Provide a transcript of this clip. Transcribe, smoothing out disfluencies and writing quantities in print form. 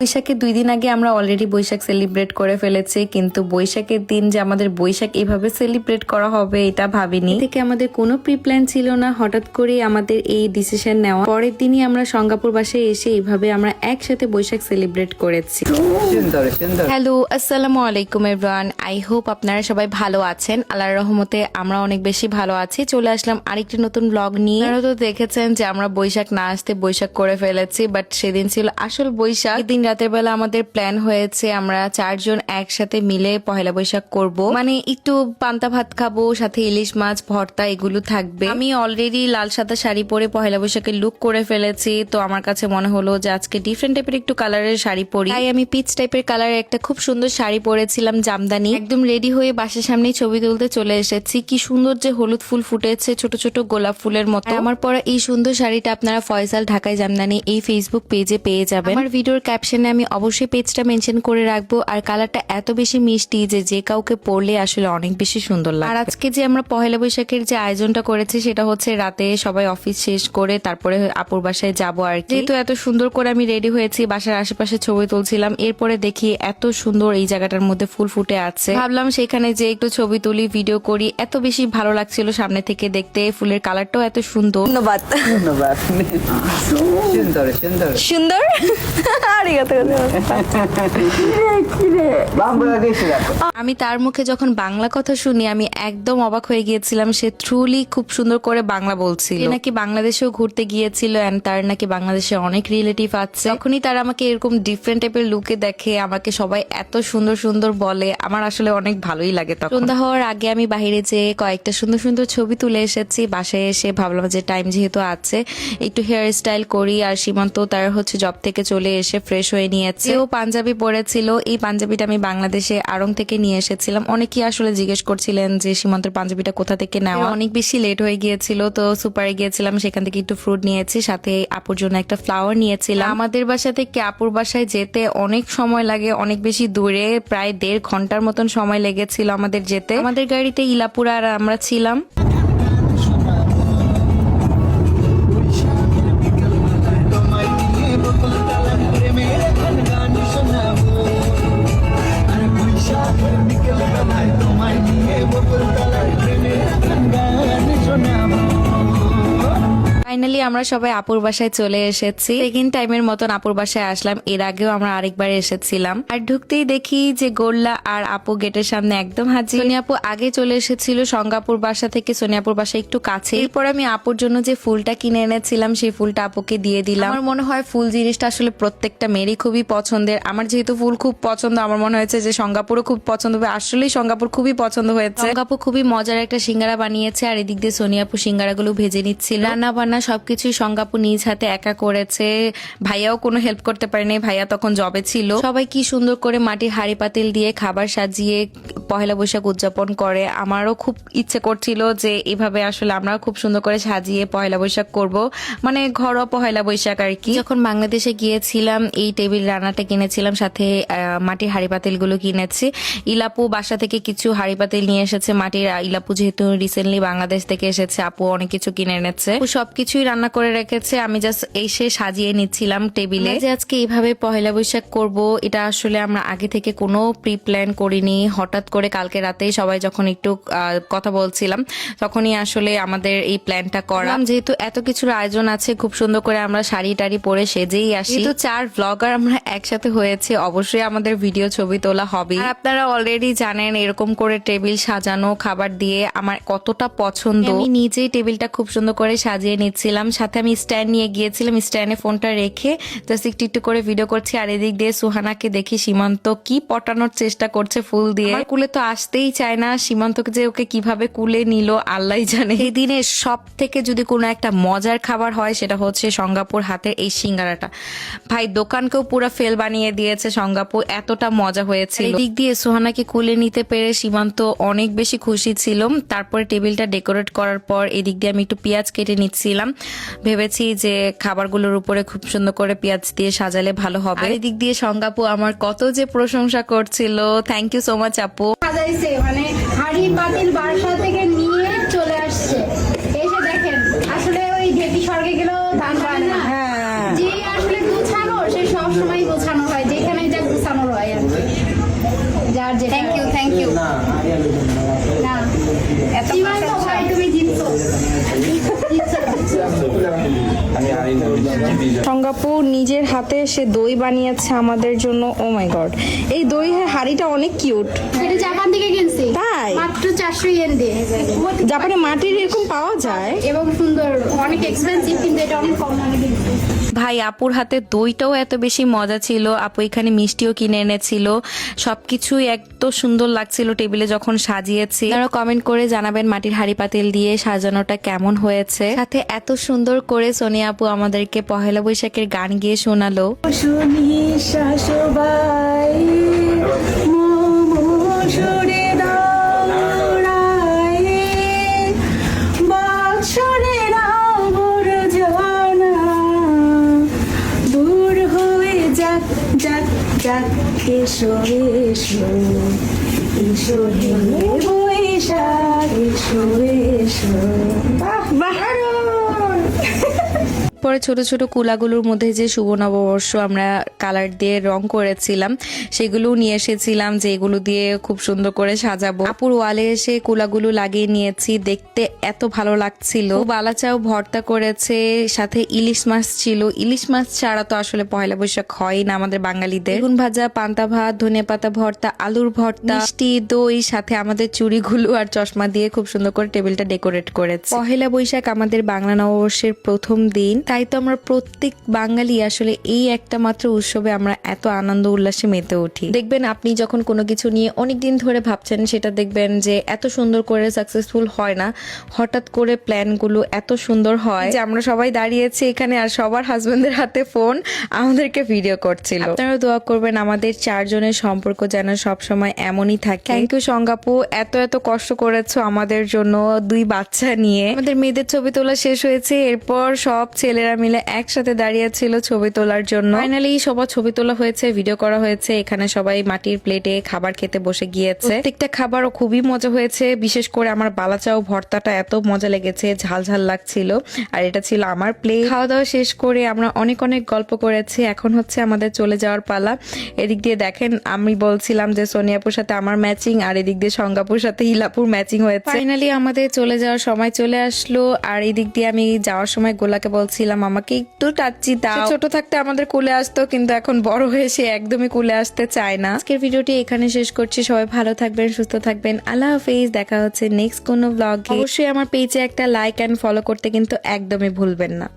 বৈশাখের 2 দিন আগে আমরা অলরেডি বৈশাখ সেলিব্রেট করে ফেলেছি, কিন্তু বৈশাখের দিন যে আমাদের বৈশাখ এভাবে সেলিব্রেট করা হবে এটা ভাবিনি। থেকে আমাদের কোনো প্রি প্ল্যান ছিল না, হঠাৎ করে আমাদের এই ডিসিশন নেওয়া। পরের দিনই আমরা সিঙ্গাপুর বাসায় এসে এইভাবে আমরা একসাথে বৈশাখ সেলিব্রেট করেছি। হ্যালো, আসসালামু আলাইকুম এভরিওয়ান। আই হোপ আপনারা সবাই ভালো আছেন। আল্লাহর রহমতে আমরা অনেক বেশি ভালো আছি। চলে আসলাম আরেকটি নতুন ব্লগ নিয়ে। আপনারা তো দেখেছেন যে আমরা বৈশাখ না আসতে বৈশাখ করে ফেলেছি, বাট সেদিন ছিল আসল বৈশাখ। দিন রাতের বেলা আমাদের প্ল্যান হয়েছে আমরা 4 জন একসাথে মিলে পহেলা বৈশাখ করব। মানে একটু পান্তা ভাত খাবো, সাথে ইলিশ মাছ ভর্তা এগুলো থাকবে। আমি অলরেডি লাল সাদা শাড়ি পরে পহেলা বৈশাখের লুক করে ফেলেছি, তো আমার কাছে মনে হলো যে আজকে ডিফারেন্ট টাইপের একটু কালারের শাড়ি পরি। তাই আমি পিচ টাইপের কালারের একটা খুব সুন্দর শাড়ি পরেছিলাম, জামদানি। একদম রেডি হয়ে বাসার সামনেই ছবি তুলতে চলে এসেছি। কি সুন্দর যে হলুদ ফুল ফুটেছে, ছোট ছোট গোলাপ ফুলের মতো। আমার পরা এই সুন্দর শাড়িটা আপনারা ফয়সাল ঢাকায় জামদানি এই ফেসবুক পেজে পেয়ে যাবেন। আমার ভিডিওর ক্যাপশনে আমি অবশ্যই পেজটা মেনশন করে রাখবো। আর কালারটা এত বেশি মিষ্টি যে কাউকে পরলে আসলে অনেক বেশি সুন্দর লাগে। আর আজকে যে আমরা পহেলা বৈশাখের যে আয়োজনটা করেছি সেটা হচ্ছে রাতে সবাই অফিস শেষ করে তারপরে আপুর বাসায় যাবো আর কি। যেহেতু এত সুন্দর করে আমি রেডি হয়েছি, বাসার আশেপাশে ছবি তুলছিলাম, এরপরে দেখি এত সুন্দর এই জায়গাটার মধ্যে ফুল ফুটে আছে। ভাবলাম সেখানে যে একটু ছবি তুলি, ভিডিও করি। এত বেশি ভালো লাগছিল সামনে থেকে দেখতে, ফুলের কালারটাও এত সুন্দর। ধন্যবাদ সুন্দর সুন্দর আমি তার মুখে যখন বাংলা কথা শুনি আমি একদম অবাক হয়ে গিয়েছিলাম। সে ট্রুলি খুব সুন্দর করে বাংলা বলছিল। নাকি বাংলাদেশেও ঘুরতে গিয়েছিল এন্ড তার নাকি বাংলাদেশে অনেক রিলেটিভ আছে। যখনই তারা আমাকে এরকম ডিফারেন্ট টাইপের লুকে দেখে, আমাকে সবাই এত সুন্দর সুন্দর বলে, আমার আসলে অনেক ভালোই লাগে। তখন সন্ধ্যা হওয়ার আগে আমি বাহিরে যেয়ে কয়েকটা সুন্দর সুন্দর ছবি তুলে এসেছি। বাসায় এসে ভাবলাম যে টাইম যেহেতু আছে একটু হেয়ার স্টাইল করি। আর সীমান্ত তার হচ্ছে জব থেকে চলে এসে ফ্রেশ হয়ে নিয়েছে। ও পাঞ্জাবি পরেছিল। এই পাঞ্জাবিটা আমি বাংলাদেশে আড়ং থেকে নিয়ে এসেছিলাম। অনেকেই আসলে জিজ্ঞেস করছিলেন যে সীমান্তের পাঞ্জাবিটা কোথা থেকে নেওয়া। অনেক বেশি লেট হয়ে গিয়েছিল, তো সুপারে গিয়েছিলাম, সেখান থেকে একটু ফ্রুট নিয়েছি, সাথে আপুর জন্য একটা ফ্লাওয়ার নিয়েছিলাম। আমাদের বাসা থেকে আপুর বাসায় যেতে অনেক সময় লাগে, অনেক বেশি দূরে, প্রায় 1.5 ঘন্টার মতন সময় লেগেছিল আমাদের যেতে। আমাদের গাড়িতে ইলাপুরা আর আমরা ছিলাম। ফাইনালি আমরা সবাই আপুর বাসায় চলে এসেছি। সেকেন্ড টাইমের মতন আপুর বাসায় আসলাম। এর আগেও আমরা আরেকবার এসেছিলাম। আর ঢুকতেই দেখি যে গোল্লা আর আপু গেটের সামনে একদম হাজির। সোনিয়া আপু আগে চলে এসেছিল সিঙ্গাপুর বাসা থেকে, সোনিয়া আপুর বাসা একটু কাছে। এরপর আমি আপুর জন্য যে ফুলটা কিনে এনেছিলাম সেই ফুলটা আপুকে দিয়ে দিলাম। আমার মনে হয় ফুল জিনিসটা আসলে প্রত্যেকটা মেয়েরই খুবই পছন্দের। আমার যেহেতু ফুল খুব পছন্দ, আমার মনে হয়েছে যে সিঙ্গাপুরও খুব পছন্দ হবে। আসলেই সিঙ্গাপুর খুবই পছন্দ হয়েছে। সিঙ্গাপুর খুবই মজার একটা সিঙ্গারা বানিয়েছে, আর এদিক দিয়ে সোনিয়া আপু সিঙ্গারাগুলো ভেজে নিচ্ছিল। রান্না বান্না সবকিছুই সিঙ্গাপু নিজ হাতে একা করেছে। ভাইয়াও কোনো হেল্প করতে পারেনি, ভাইয়া তখন জবে ছিল। সবাই কি সুন্দর করে মাটির হাড়ি পাতিল দিয়ে খাবার সাজিয়ে পহেলা বৈশাখ উদযাপন করে। আমারও খুব ইচ্ছে করছিল যে এভাবে আসলে আমরা খুব সুন্দর করে সাজিয়ে পহেলা বৈশাখ করব, মানে ঘরোয়া পহেলা বৈশাখ আর কি। যখন বাংলাদেশে গিয়েছিলাম এই টেবিল রান্নাটা কিনেছিলাম, সাথে মাটির হাড়ি পাতিল গুলো কিনেছি। ইলাপু বাসা থেকে কিছু হাড়ি পাতিল নিয়ে এসেছে মাটির। ইলাপু যেহেতু রিসেন্টলি বাংলাদেশ থেকে এসেছে, আপু অনেক কিছু কিনে এনেছে, সবকিছুই রান্না করে রেখেছে। আমি জাস্ট এসে সাজিয়ে নিচ্ছিলাম টেবিলে। যে আজকে এইভাবে পহেলা বৈশাখ করব, এটা আসলে আমরা আগে থেকে কোনো প্রি প্ল্যান করিনি। হঠাৎ করে কালকে রাতেই সবাই যখন একটু কথা বলছিলাম তখনই আসলে আমাদের এই প্ল্যানটা করা। যেহেতু এত কিছুর আয়োজন আছে, খুব সুন্দর করে আমরা শাড়ি টাড়ি পরে সেজেই আসি। তো 4 ব্লগার আমরা একসাথে হয়েছে, অবশ্যই আমাদের ভিডিও ছবি তোলা হবে। আপনারা অলরেডি জানেন এরকম করে টেবিল সাজানো খাবার দিয়ে আমার কতটা পছন্দ। আমি নিজেই টেবিলটা খুব সুন্দর করে সাজিয়ে নিচ্ছিলাম, সাথে আমি স্ট্যান্ড নিয়ে গিয়েছিলাম। স্ট্যান্ডে ফোনটা রেখে জাস্ট একটু একটু করে ভিডিও করছি। আর এদিক দিয়ে সুহানাকে দেখি সীমান্ত কি পটানোর চেষ্টা করছে ফুল দিয়ে। কুলে তো আসতেই চায় না। সীমান্তকে যে ওকে কিভাবে কুলে নিল আল্লাহই জানে। এই দিনে সব থেকে যদি কোনো একটা মজার খাবার হয় সেটা হচ্ছে সিঙ্গাপুর হাতের এই সিঙ্গারাটা। ভাই দোকানকেও পুরো ফেল বানিয়ে দিয়েছে সিঙ্গাপুর, এতটা মজা হয়েছে। এদিক দিয়ে সুহানাকে কুলে নিতে পেরে সীমান্ত অনেক বেশি খুশি ছিল। তারপরে টেবিলটা ডেকোরেট করার পর এদিক দিয়ে আমি একটু পেঁয়াজ কেটে নিচ্ছিলাম। ভেবেছি যে খাবারগুলোর উপরে খুব সুন্দর করে পেঁয়াজ দিয়ে সাজালে ভালো হবে। এদিক দিয়ে সিঙ্গাপুর আমার কত যে প্রশংসা করছিল। থ্যাংক ইউ সো মাচ আপু। সাজাইছে মানে হাড়ি পাতিল বাসা থেকে নিয়ে চলে আসছে। এসে দেখেন আসলে ওই ঢেপি স্বর্গে গেলেও দান পায় না। যে আসলে গোছানো সে সব সময় গোছানো হয়। থ্যাংক ইউ না সীমান্ত ভাই তুমি জিতছো সঙ্গাপু নিজের হাতে সে দই বানিয়েছে আমাদের জন্য। ও মাই গড, এই দই হাঁড়িটা অনেক কিউট। এটা জাপান থেকে কিনছি তাই? মাত্র 400 ইয়েন দিয়ে। জাপানে মাটির এরকম পাওয়া যায়? এবং সুন্দর, অনেক এক্সপেন্সিভ কিন্তু এটা অনেক কম দামে কিনছি। ভাই আপুর হাতে দইটাও এত বেশি মজা ছিল, আপু এখানে মিষ্টিও কিনে এনেছিল, সবকিছুই এত সুন্দর লাগছিল টেবিলে যখন সাজিয়েছি। আপনারা কমেন্ট করে জানাবেন মাটির হাঁড়ি পাতিল দিয়ে সাজানোটা কেমন হয়েছে। সাথে এত সুন্দর করে সোনিয়া আপু আমাদেরকে পহেলা বৈশাখের গান গিয়ে শোনালো। এসো এসো এসো হে বৈশাখ এসো এসো। বাহ বাহ। পরে ছোট ছোট কুলাগুলোর মধ্যে যে শুভ নববর্ষ আমরা কালার দিয়ে রং করেছিলাম সেগুলো নিয়ে এসেছিলাম, যে এগুলো দিয়ে খুব সুন্দর করে সাজাবো। আপুর ওয়ালে এসে কুলাগুলো লাগিয়ে নিয়েছি, দেখতে এত ভালো লাগছিল। বালাচাও ভর্তা করেছে, সাথে ইলিশ মাছ ছিল। ইলিশ মাছ ছাড়া তো আসলে পয়লা বৈশাখ হয় না আমাদের বাঙালিদের। বেগুন ভাজা, পান্তা ভাত, ধনেপাতা ভর্তা, আলুর ভর্তা, মিষ্টি, দই, সাথে আমাদের চুড়িগুলো আর চশমা দিয়ে খুব সুন্দর করে টেবিলটা ডেকোরেট করেছে। পহেলা বৈশাখ আমাদের বাংলা নববর্ষের প্রথম দিন, তাই তো আমরা প্রত্যেক বাঙালি আসলে এই একটা মাত্র উৎসবে আমরা এত আনন্দ উল্লাসে মেতে উঠি। দেখবেন আপনি যখন কোনো কিছু নিয়ে অনেকদিন ধরে ভাবছেন, সেটা দেখবেন যে এত সুন্দর করে সাকসেসফুল হয় না, হঠাৎ করে প্ল্যানগুলো এত সুন্দর হয় যে আমরা সবাই দাঁড়িয়েছি এখানে আর সবার হাজবেন্ডের হাতে ফোন আমাদেরকে ভিডিও করছিল। আপনারা দোয়া করবেন আমাদের চারজনের সম্পর্ক যেন সবসময় এমনই থাকে। থ্যাংক ইউ সঙ্গাপু, এত এত কষ্ট করেছো আমাদের জন্য, 2 বাচ্চা নিয়ে। আমাদের মেয়েদের ছবি তোলা শেষ হয়েছে, এরপর সব ছেলেরা মিলে একসাথে দাঁড়িয়েছিল ছবি তোলার জন্য। ফাইনালি সবার ছবি তোলা হয়েছে, ভিডিও করা হয়েছে। এখানে সবাই মাটির প্লেটে খাবার খেতে বসে গিয়েছে। প্রত্যেকটা খাবারও খুবই মজা হয়েছে, বিশেষ করে আমার বালাচাও ভর্তাটা এত মজা লেগেছে, ঝাল ঝাল লাগছিল। আর এটা ছিল আমার প্লেট। খাওয়া দাওয়া শেষ করে আমরা অনেক অনেক গল্প করেছি, এখন হচ্ছে আমাদের চলে যাওয়ার পালা। এদিক দিয়ে দেখেন আমি বলছিলাম যে সোনিয়াপুর সাথে আমার ম্যাচিং, আর এদিক দিয়ে সঙ্গাপুর সাথে ইলাপুর ম্যাচিং হয়েছে। ফাইনালি আমাদের চলে যাওয়ার সময় চলে আসলো, আর এদিক দিয়ে আমি যাওয়ার সময় গোলাকে বলছিলাম আমাকে একটু টাচ্ছি দাও। ছোট থাকতে আমাদের কুলে আসতো, কিন্তু এখন বড় হয়ে সে একদমই কুলে আসতে চায় না। আজকের ভিডিওটি এখানে শেষ করছি, সবাই ভালো থাকবেন, সুস্থ থাকবেন, আল্লাহ হাফেজ। দেখা হচ্ছে নেক্সট কোনো ব্লগে। অবশ্যই আমার পেজে একটা লাইক এন্ড ফলো করতে কিন্তু একদমই ভুলবেন না।